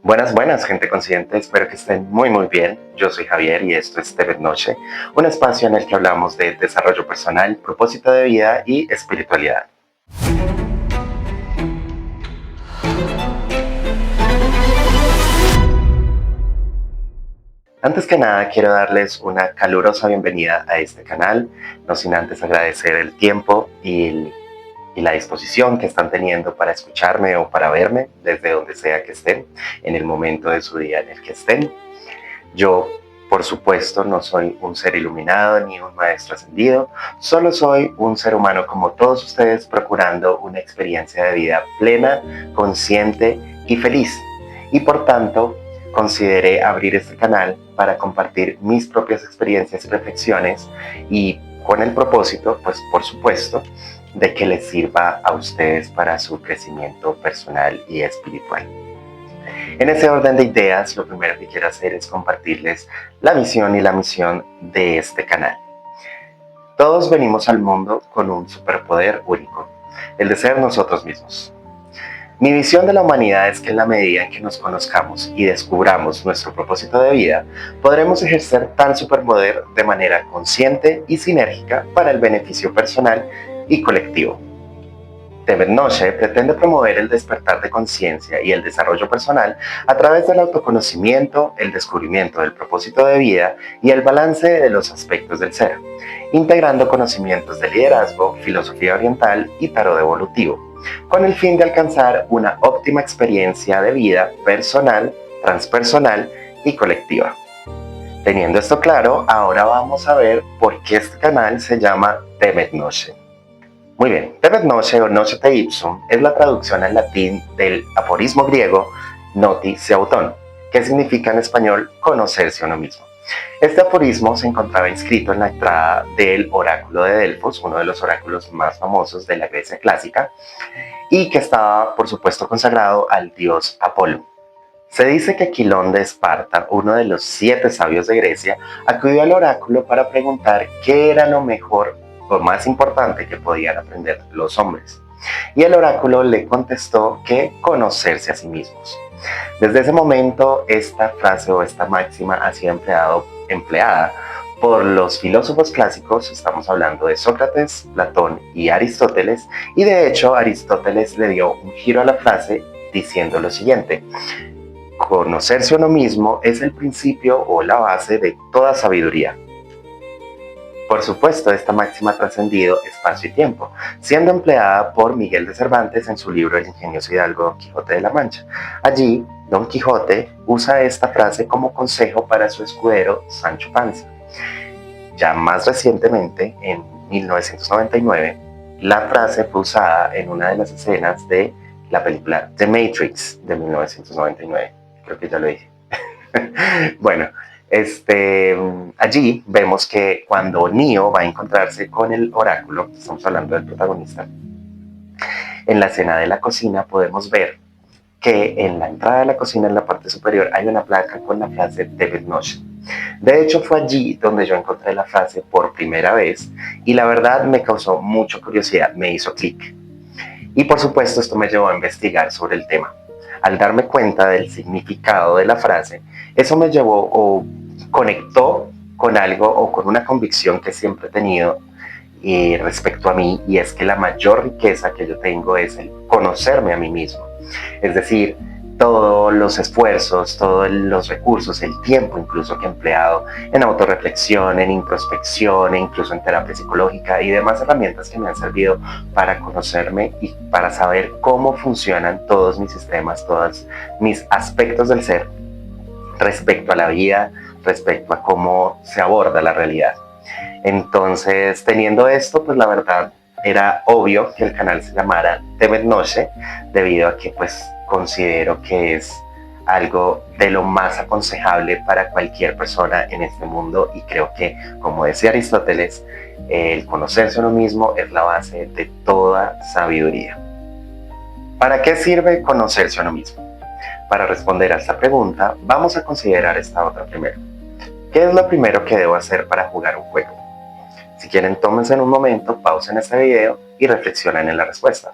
Buenas, buenas, gente consciente. Espero que estén muy bien. Yo soy Javier y esto es TV Noche, un espacio en el que hablamos de desarrollo personal, propósito de vida y espiritualidad. Antes que nada, quiero darles una calurosa bienvenida a este canal, no sin antes agradecer el tiempo y la disposición que están teniendo para escucharme o para verme desde donde sea que estén, en el momento de su día en el que estén. Yo, por supuesto, no soy un ser iluminado ni un maestro ascendido, solo soy un ser humano como todos ustedes procurando una experiencia de vida plena, consciente y feliz. Y por tanto, consideré abrir este canal para compartir mis propias experiencias y reflexiones y con el propósito, pues por supuesto, de que les sirva a ustedes para su crecimiento personal y espiritual. En ese orden de ideas, lo primero que quiero hacer es compartirles la visión y la misión de este canal. Todos venimos al mundo con un superpoder único, el de ser nosotros mismos. Mi visión de la humanidad es que en la medida en que nos conozcamos y descubramos nuestro propósito de vida, podremos ejercer tal superpoder de manera consciente y sinérgica para el beneficio personal y colectivo. Noche pretende promover el despertar de conciencia y el desarrollo personal a través del autoconocimiento, el descubrimiento del propósito de vida y el balance de los aspectos del ser, integrando conocimientos de liderazgo, filosofía oriental y tarot evolutivo, con el fin de alcanzar una óptima experiencia de vida personal, transpersonal y colectiva. Teniendo esto claro, ahora vamos a ver por qué este canal se llama Noche. Muy bien, Temet Noce o Nocete Ipsum es la traducción al latín del aforismo griego Noti se auton, que significa en español conocerse a uno mismo. Este aforismo se encontraba inscrito en la entrada del oráculo de Delfos, uno de los oráculos más famosos de la Grecia clásica, y que estaba, por supuesto, consagrado al dios Apolo. Se dice que Quilón de Esparta, uno de los 7 sabios de Grecia, acudió al oráculo para preguntar qué era lo mejor o más importante que podían aprender los hombres. Y el oráculo le contestó que conocerse a sí mismos. Desde ese momento, esta frase o esta máxima ha sido empleada por los filósofos clásicos, estamos hablando de Sócrates, Platón y Aristóteles, y de hecho Aristóteles le dio un giro a la frase diciendo lo siguiente: conocerse a uno mismo es el principio o la base de toda sabiduría. Por supuesto, esta máxima ha trascendido espacio y tiempo, siendo empleada por Miguel de Cervantes en su libro El ingenioso hidalgo Don Quijote de la Mancha. Allí, Don Quijote usa esta frase como consejo para su escudero Sancho Panza. Ya más recientemente, en 1999, la frase fue usada en una de las escenas de la película The Matrix de 1999. Creo que ya lo dije. Bueno, allí vemos que cuando Neo va a encontrarse con el oráculo, estamos hablando del protagonista, en la escena de la cocina podemos ver que en la entrada de la cocina, en la parte superior, hay una placa con la frase David Noche. De hecho, fue allí donde yo encontré la frase por primera vez y la verdad me causó mucha curiosidad, me hizo clic. Y por supuesto, esto me llevó a investigar sobre el tema. Al darme cuenta del significado de la frase, eso me llevó o conectó con algo o con una convicción que siempre he tenido respecto a mí, y es que la mayor riqueza que yo tengo es el conocerme a mí mismo. Es decir, todos los esfuerzos, todos los recursos, el tiempo incluso que he empleado en autorreflexión, en introspección, e incluso en terapia psicológica y demás herramientas que me han servido para conocerme y para saber cómo funcionan todos mis sistemas, todos mis aspectos del ser respecto a la vida, respecto a cómo se aborda la realidad. Entonces, teniendo esto, pues la verdad era obvio que el canal se llamara Temet Noche, debido a que pues considero que es algo de lo más aconsejable para cualquier persona en este mundo, y creo que, como decía Aristóteles, el conocerse a uno mismo es la base de toda sabiduría. ¿Para qué sirve conocerse a uno mismo? Para responder a esta pregunta, vamos a considerar esta otra primero. ¿Qué es lo primero que debo hacer para jugar un juego? Si quieren, tómense en un momento, pausen este video y reflexionen en la respuesta.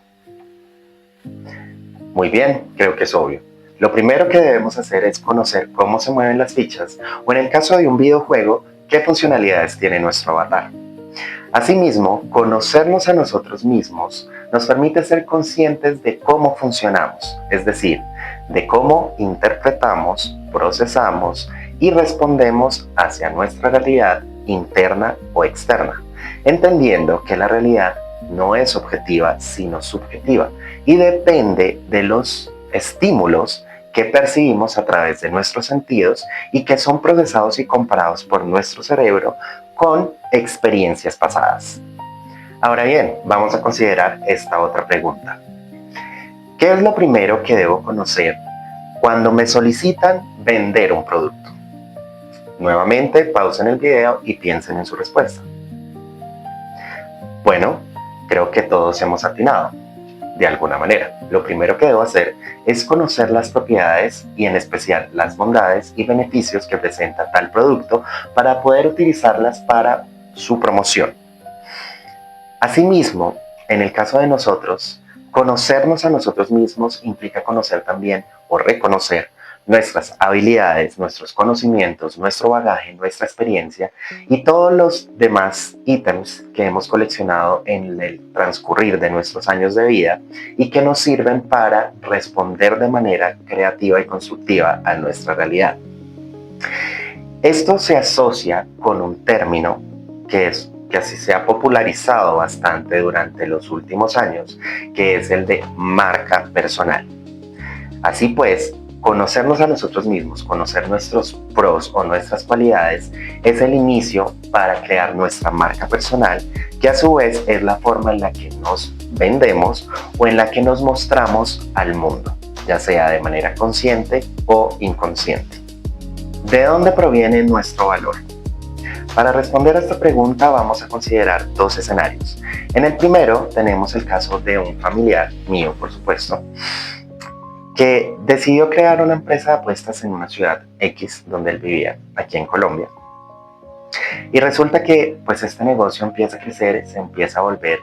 Muy bien, creo que es obvio. Lo primero que debemos hacer es conocer cómo se mueven las fichas o, en el caso de un videojuego, qué funcionalidades tiene nuestro avatar. Asimismo, conocernos a nosotros mismos nos permite ser conscientes de cómo funcionamos, es decir, de cómo interpretamos, procesamos y respondemos hacia nuestra realidad interna o externa, entendiendo que la realidad no es objetiva sino subjetiva y depende de los estímulos que percibimos a través de nuestros sentidos y que son procesados y comparados por nuestro cerebro con experiencias pasadas. Ahora bien, vamos a considerar esta otra pregunta. ¿Qué es lo primero que debo conocer cuando me solicitan vender un producto? Nuevamente, pausen el video y piensen en su respuesta. Bueno, creo que todos hemos atinado. De alguna manera, lo primero que debo hacer es conocer las propiedades y en especial las bondades y beneficios que presenta tal producto para poder utilizarlas para su promoción. Asimismo, en el caso de nosotros, conocernos a nosotros mismos implica conocer también o reconocer nuestras habilidades, nuestros conocimientos, nuestro bagaje, nuestra experiencia y todos los demás ítems que hemos coleccionado en el transcurrir de nuestros años de vida y que nos sirven para responder de manera creativa y constructiva a nuestra realidad. Esto se asocia con un término que así se ha popularizado bastante durante los últimos años, que es el de marca personal. Así pues, conocernos a nosotros mismos, conocer nuestros pros o nuestras cualidades es el inicio para crear nuestra marca personal, que a su vez es la forma en la que nos vendemos o en la que nos mostramos al mundo, ya sea de manera consciente o inconsciente. ¿De dónde proviene nuestro valor? Para responder a esta pregunta vamos a considerar dos escenarios. En el primero tenemos el caso de un familiar mío, por supuesto, que decidió crear una empresa de apuestas en una ciudad X donde él vivía, aquí en Colombia. Y resulta que pues este negocio empieza a crecer, se empieza a volver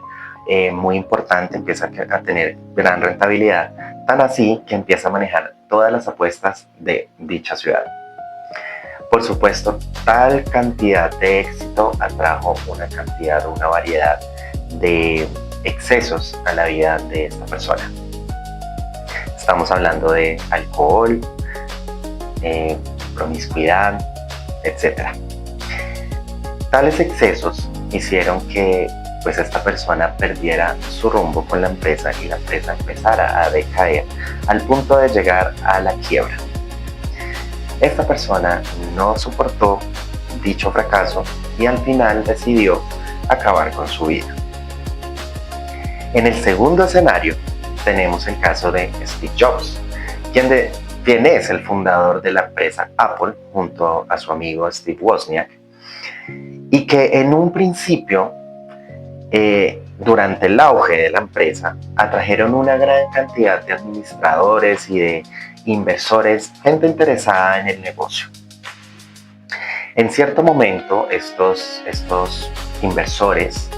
muy importante, empieza a tener gran rentabilidad, tan así que empieza a manejar todas las apuestas de dicha ciudad. Por supuesto, tal cantidad de éxito atrajo una variedad de excesos a la vida de esta persona. Estamos hablando de alcohol, promiscuidad, etc. Tales excesos hicieron que pues, esta persona perdiera su rumbo con la empresa y la empresa empezara a decaer al punto de llegar a la quiebra. Esta persona no soportó dicho fracaso y al final decidió acabar con su vida. En el segundo escenario, tenemos el caso de Steve Jobs, quien es el fundador de la empresa Apple junto a su amigo Steve Wozniak, y que en un principio, durante el auge de la empresa, atrajeron una gran cantidad de administradores y de inversores, gente interesada en el negocio. En cierto momento, estos inversores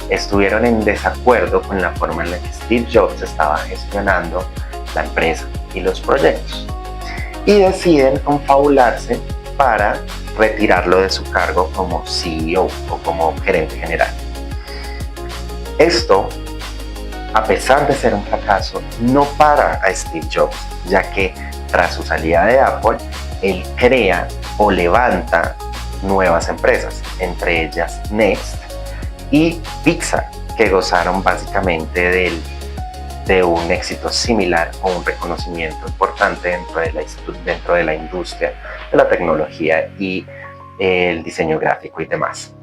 estuvieron en desacuerdo con la forma en la que Steve Jobs estaba gestionando la empresa y los proyectos y deciden confabularse para retirarlo de su cargo como CEO o como gerente general. Esto, a pesar de ser un fracaso, no para a Steve Jobs, ya que tras su salida de Apple, él crea o levanta nuevas empresas, entre ellas Next y Pixar, que gozaron básicamente de un éxito similar o un reconocimiento importante dentro de la industria de la tecnología y el diseño gráfico y demás.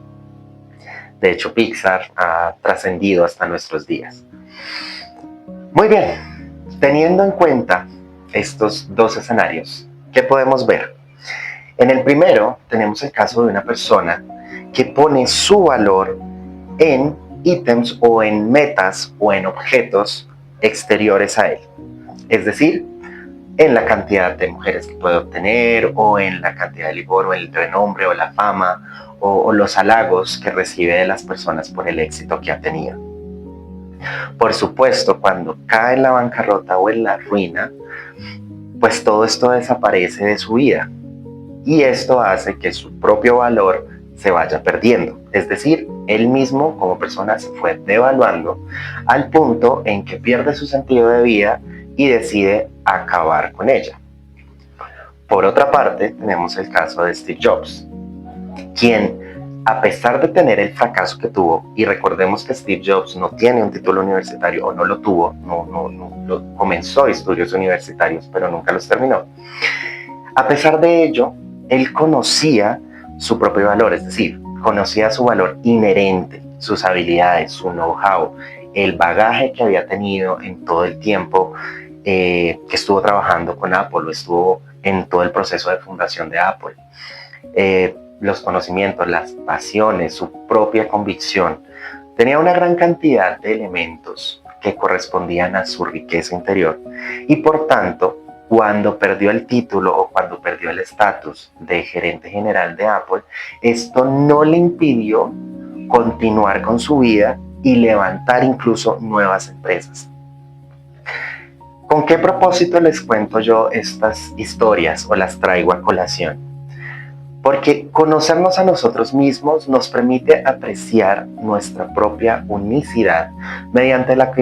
De hecho, Pixar ha trascendido hasta nuestros días. Muy bien, teniendo en cuenta estos dos escenarios, ¿qué podemos ver? En el primero tenemos el caso de una persona que pone su valor en ítems o en metas o en objetos exteriores a él. Es decir, en la cantidad de mujeres que puede obtener o en la cantidad de licor o el renombre o la fama o los halagos que recibe de las personas por el éxito que ha tenido. Por supuesto, cuando cae en la bancarrota o en la ruina, pues todo esto desaparece de su vida y esto hace que su propio valor se vaya perdiendo. Es decir, él mismo como persona se fue devaluando al punto en que pierde su sentido de vida y decide acabar con ella. Por otra parte, tenemos el caso de Steve Jobs, quien, a pesar de tener el fracaso que tuvo, y recordemos que Steve Jobs no tiene un título universitario, o no lo tuvo, comenzó estudios universitarios, pero nunca los terminó. A pesar de ello, él conocía su propio valor, es decir, conocía su valor inherente, sus habilidades, su know-how, el bagaje que había tenido en todo el tiempo que estuvo trabajando con Apple, o estuvo en todo el proceso de fundación de Apple. Los conocimientos, las pasiones, su propia convicción. Tenía una gran cantidad de elementos que correspondían a su riqueza interior y por tanto, cuando perdió el título o cuando perdió el estatus de gerente general de Apple, esto no le impidió continuar con su vida y levantar incluso nuevas empresas. ¿Con qué propósito les cuento yo estas historias o las traigo a colación? Porque conocernos a nosotros mismos nos permite apreciar nuestra propia unicidad mediante la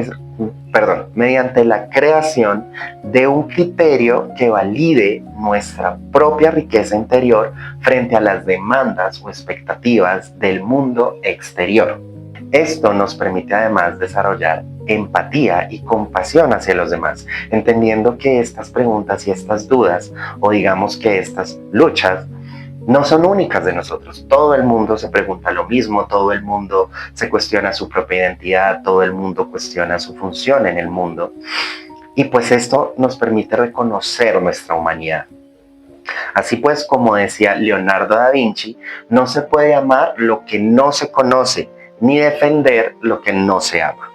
creación de un criterio que valide nuestra propia riqueza interior frente a las demandas o expectativas del mundo exterior. Esto nos permite además desarrollar empatía y compasión hacia los demás, entendiendo que estas preguntas y estas dudas, o digamos que estas luchas, no son únicas de nosotros. Todo el mundo se pregunta lo mismo, todo el mundo se cuestiona su propia identidad, todo el mundo cuestiona su función en el mundo. Y pues esto nos permite reconocer nuestra humanidad. Así pues, como decía Leonardo da Vinci, no se puede amar lo que no se conoce, ni defender lo que no se ama.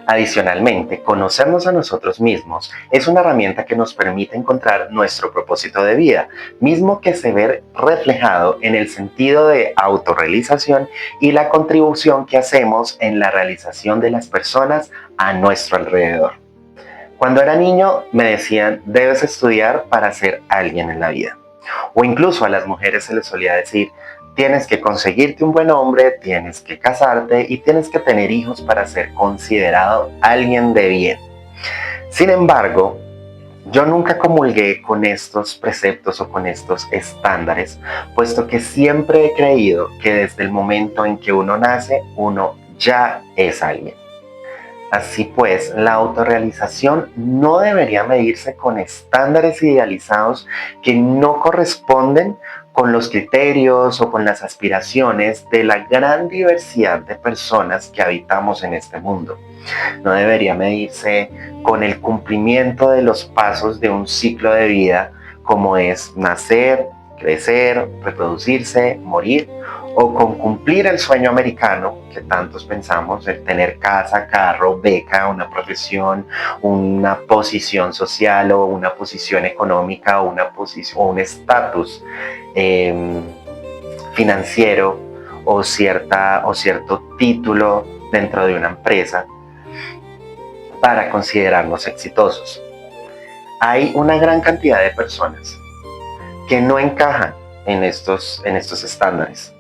Adicionalmente, conocernos a nosotros mismos es una herramienta que nos permite encontrar nuestro propósito de vida, mismo que se ve reflejado en el sentido de autorrealización y la contribución que hacemos en la realización de las personas a nuestro alrededor. Cuando era niño me decían, debes estudiar para ser alguien en la vida. O incluso a las mujeres se les solía decir, tienes que conseguirte un buen hombre, tienes que casarte y tienes que tener hijos para ser considerado alguien de bien. Sin embargo, yo nunca comulgué con estos preceptos o con estos estándares, puesto que siempre he creído que desde el momento en que uno nace, uno ya es alguien. Así pues, la autorrealización no debería medirse con estándares idealizados que no corresponden con los criterios o con las aspiraciones de la gran diversidad de personas que habitamos en este mundo. No debería medirse con el cumplimiento de los pasos de un ciclo de vida como es nacer, crecer, reproducirse, morir, o con cumplir el sueño americano que tantos pensamos, el tener casa, carro, beca, una profesión, una posición social o una posición económica o un estatus financiero o cierto título dentro de una empresa para considerarnos exitosos. Hay una gran cantidad de personas que no encajan en estos estándares.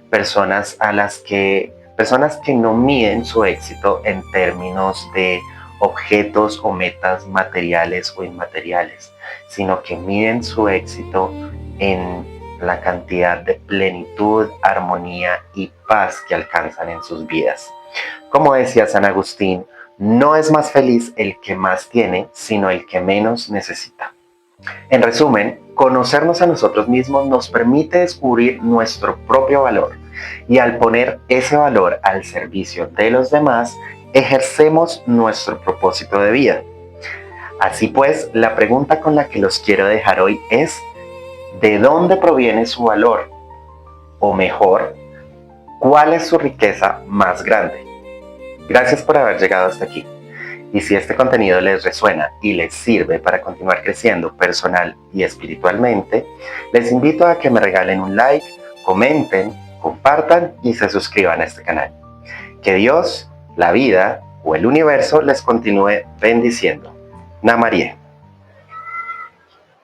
Personas que no miden su éxito en términos de objetos o metas materiales o inmateriales, sino que miden su éxito en la cantidad de plenitud, armonía y paz que alcanzan en sus vidas. Como decía San Agustín, no es más feliz el que más tiene, sino el que menos necesita. En resumen, conocernos a nosotros mismos nos permite descubrir nuestro propio valor y al poner ese valor al servicio de los demás, ejercemos nuestro propósito de vida. Así pues, la pregunta con la que los quiero dejar hoy es, ¿de dónde proviene su valor? O mejor, ¿cuál es su riqueza más grande? Gracias por haber llegado hasta aquí. Y si este contenido les resuena y les sirve para continuar creciendo personal y espiritualmente, les invito a que me regalen un like, comenten, compartan y se suscriban a este canal. Que Dios, la vida o el universo les continúe bendiciendo. Namarie.